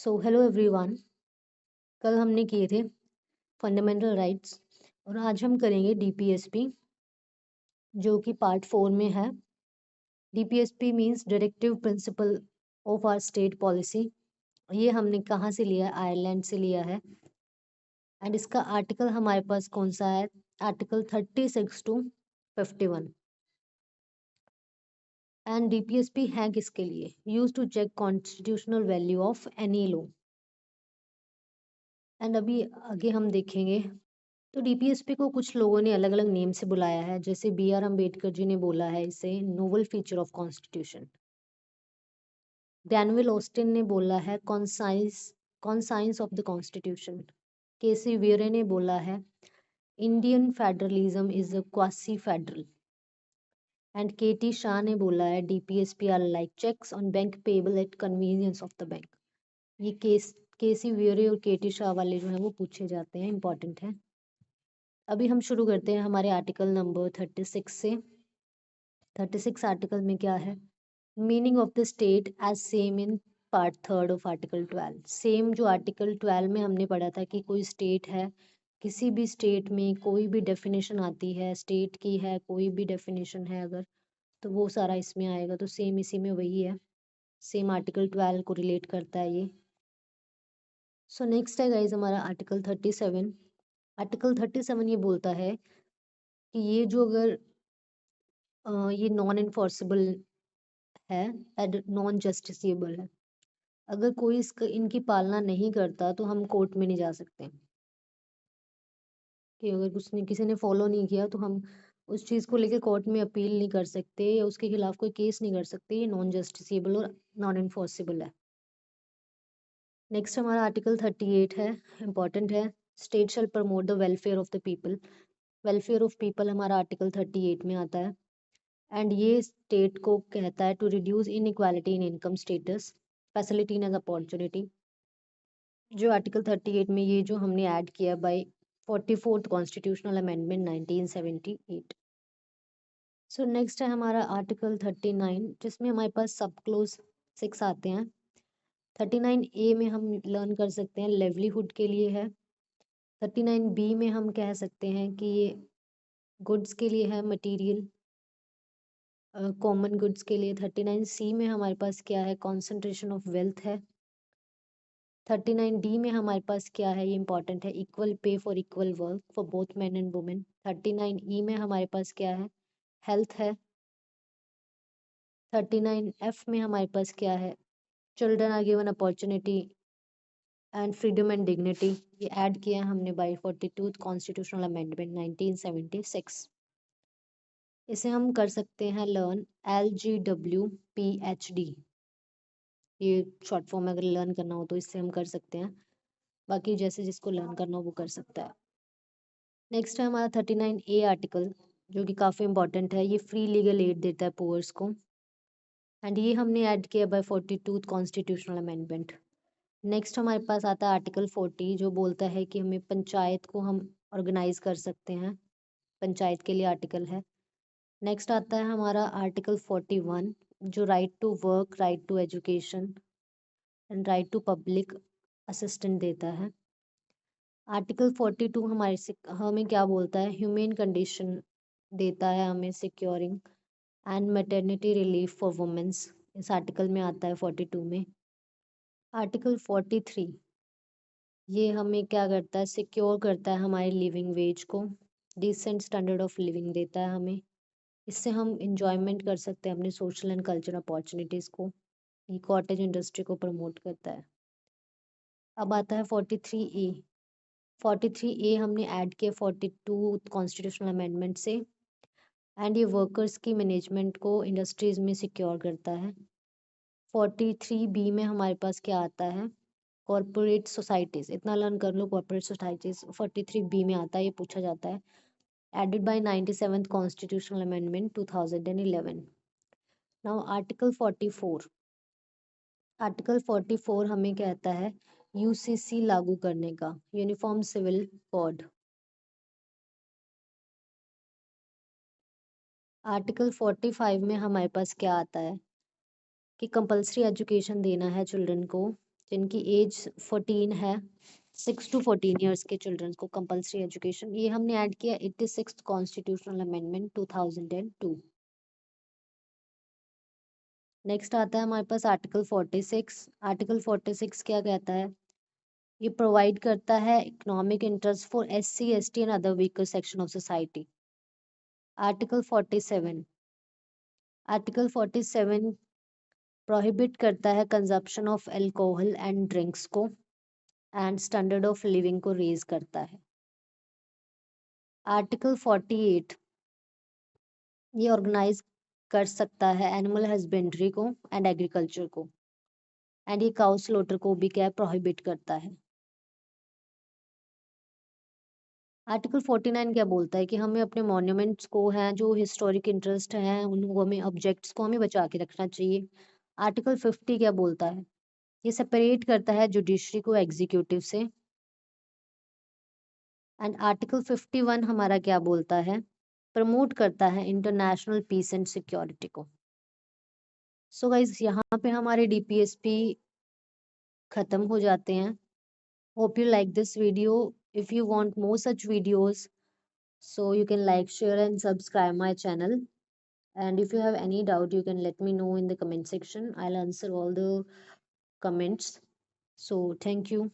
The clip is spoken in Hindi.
So hello everyone. कल हमने किए थे फंडामेंटल राइट्स और आज हम करेंगे डीपीएसपी जो कि पार्ट 4 में है। DPSP means directive principle of our state policy. ये हमने कहाँ से लिया है? आयरलैंड से लिया है। एंड इसका आर्टिकल हमारे पास कौन सा है? Article 36 to 51। एंड डीपीएसपी है किसके लिए? Use to check constitutional value of any law. And अभी आगे हम देखेंगे। तो डीपीएसपी को कुछ लोगों ने अलग अलग नेम से बुलाया है, जैसे बी आर अम्बेडकर जी ने बोला है इसे novel feature of constitution. Granville Austin ने बोला है conscience of the constitution. K C Wheare ने बोला है Indian federalism is a quasi federal. And K T Shah ने बोला है DPSP are like cheques on bank payable at convenience of the bank. ये केसी वेरे और केटी शाह वाले जो है वो पूछे जाते हैं, इंपॉर्टेंट है। अभी हम शुरू करते हैं हमारे आर्टिकल नंबर 36 से। 36 आर्टिकल में क्या है? Meaning of the state as same in part 3 of article 12। Same जो आर्टिकल 12 में हमने पढ़ा था कि कोई स्टेट है, किसी भी स्टेट में कोई भी डेफिनेशन आती है, स्टेट की है कोई भी डेफिनेशन है अगर, तो वो सारा इसमें आएगा। तो सेम इसी में वही है, सेम आर्टिकल 12 को रिलेट करता है ये। सो नेक्स्ट है गाइज हमारा आर्टिकल 37। आर्टिकल 37 ये बोलता है कि ये जो अगर ये नॉन इन्फोर्सेबल है एंड नॉन जस्टिसेबल है। अगर कोई इनकी पालना नहीं करता तो हम कोर्ट में नहीं जा सकते, कि अगर उसने किसी ने फॉलो नहीं किया तो हम उस चीज़ को लेकर कोर्ट में अपील नहीं कर सकते या उसके खिलाफ कोई केस नहीं कर सकते। ये नॉन जस्टिसेबल और नॉन इन्फोर्सेबल है। नेक्स्ट हमारा आर्टिकल 38 है, इंपॉर्टेंट है। State shall promote the welfare of the people. Welfare of people हमारा आर्टिकल 38 में आता है। एंड ये स्टेट को कहता है to reduce inequality in income status, facility and opportunity. जो आर्टिकल 38 में ये जो हमने ऐड किया by 44th constitutional amendment 1978। So next है हमारा आर्टिकल 39 जिसमें हमारे पास सब क्लोज 6 आते हैं। 39A में हम लर्न कर सकते हैं लेवलीहुड के लिए है। 39B में हम कह सकते हैं कि ये गुड्स के लिए है, मटेरियल कॉमन गुड्स के लिए। 39C में हमारे पास क्या है? कॉन्सेंट्रेशन ऑफ वेल्थ है। 39D में हमारे पास क्या है? ये इंपॉर्टेंट है, equal pay for equal work for both man and women. 39E में हमारे पास क्या है? हेल्थ है। 39F में हमारे पास क्या है? Children are given opportunity and freedom and dignity. ये ऐड किया है हमने बाय 42th कॉन्स्टिट्यूशनल अमेंडमेंट 1976। इसे हम कर सकते हैं लर्न LGWPHD। ये शॉर्ट फॉर्म में अगर लर्न करना हो तो इससे हम कर सकते हैं, बाकी जैसे जिसको लर्न करना हो वो कर सकता है। नेक्स्ट है हमारा 39A आर्टिकल जो कि काफ़ी इंपॉर्टेंट है। ये फ्री लीगल एड देता है पुअर्स को। एंड ये हमने ऐड किया bye 42th constitutional amendment. Next हमारे पास आता है आर्टिकल 40 जो बोलता है कि हमें पंचायत को हम ऑर्गेनाइज कर सकते हैं, पंचायत के लिए आर्टिकल है। नेक्स्ट आता है हमारा आर्टिकल 41 जो right to work, right to education and right to public assistant देता है। आर्टिकल 42 हमें क्या बोलता है? ह्यूमेन कंडीशन देता है हमें, securing and maternity relief for womens इस आर्टिकल में आता है 42 में। आर्टिकल 43 ये हमें क्या करता है? सिक्योर करता है हमारी लिविंग वेज को, डिसेंट स्टैंडर्ड ऑफ लिविंग देता है हमें। इससे हम इंजॉयमेंट कर सकते हैं अपने सोशल एंड कल्चरल अपॉर्चुनिटीज़ को। ये कॉटेज इंडस्ट्री को प्रमोट करता है। अब आता है 43A। 43A हमने ऐड किया 42 कॉन्स्टिट्यूशनल अमेंडमेंट से। एंड ये वर्कर्स की मैनेजमेंट को इंडस्ट्रीज में सिक्योर करता है। 43B में हमारे पास क्या आता है? Corporate societies. इतना लर्न कर लो, कॉरपोरेट सोसाइटीज़ 43B में आता है, ये पूछा जाता है। Added by 97th constitutional amendment 2011। Now article 44। Article 44 हमें कहता है यूसीसी लागू करने का, यूनिफॉर्म सिविल कोड। आर्टिकल 45 में हमारे पास क्या आता है? कि कंपलसरी एजुकेशन देना है चिल्ड्रन को जिनकी एज 14 है, 6 to 14 ईयर्स के चिल्ड्रंस को कंपल्सरी एजुकेशन, ये हमने ऐड किया 86th कॉन्स्टिट्यूशनल अमेंडमेंट 2002। नेक्स्ट आता है हमारे पास आर्टिकल 46। आर्टिकल 46 क्या कहता है? ये प्रोवाइड करता है economic interest for SC ST and other weaker section of society. Article 47। Article 47 prohibit करता है consumption of alcohol and drinks को एंड स्टैंडर्ड ऑफ लिविंग को रेज करता है। आर्टिकल 48 ये ऑर्गेनाइज कर सकता है एनिमल हस्बेंड्री को एंड एग्रीकल्चर को, एंड ये काउ स्लॉटर को भी क्या प्रोहिबिट करता है। आर्टिकल 49 क्या बोलता है कि हमें अपने मॉन्यूमेंट्स को हैं जो हिस्टोरिक इंटरेस्ट हैं उनको हमें ऑब्जेक्ट्स को हमें बचा के रखना चाहिए। आर्टिकल 50 क्या बोलता है? ये सेपरेट करता है जुडिशरी को एग्जीक्यूटिव से। एंड आर्टिकल 51 हमारा क्या बोलता है? प्रमोट करता है इंटरनेशनल पीस एंड सिक्योरिटी को। सो गाइज यहाँ पे हमारे DPSP खत्म हो जाते हैं। Hope you like this video. If you want more such videos, so you can like, share and subscribe my channel. And if you have any doubt, you can let me know in the comment section. I'll answer all the comments. So thank you.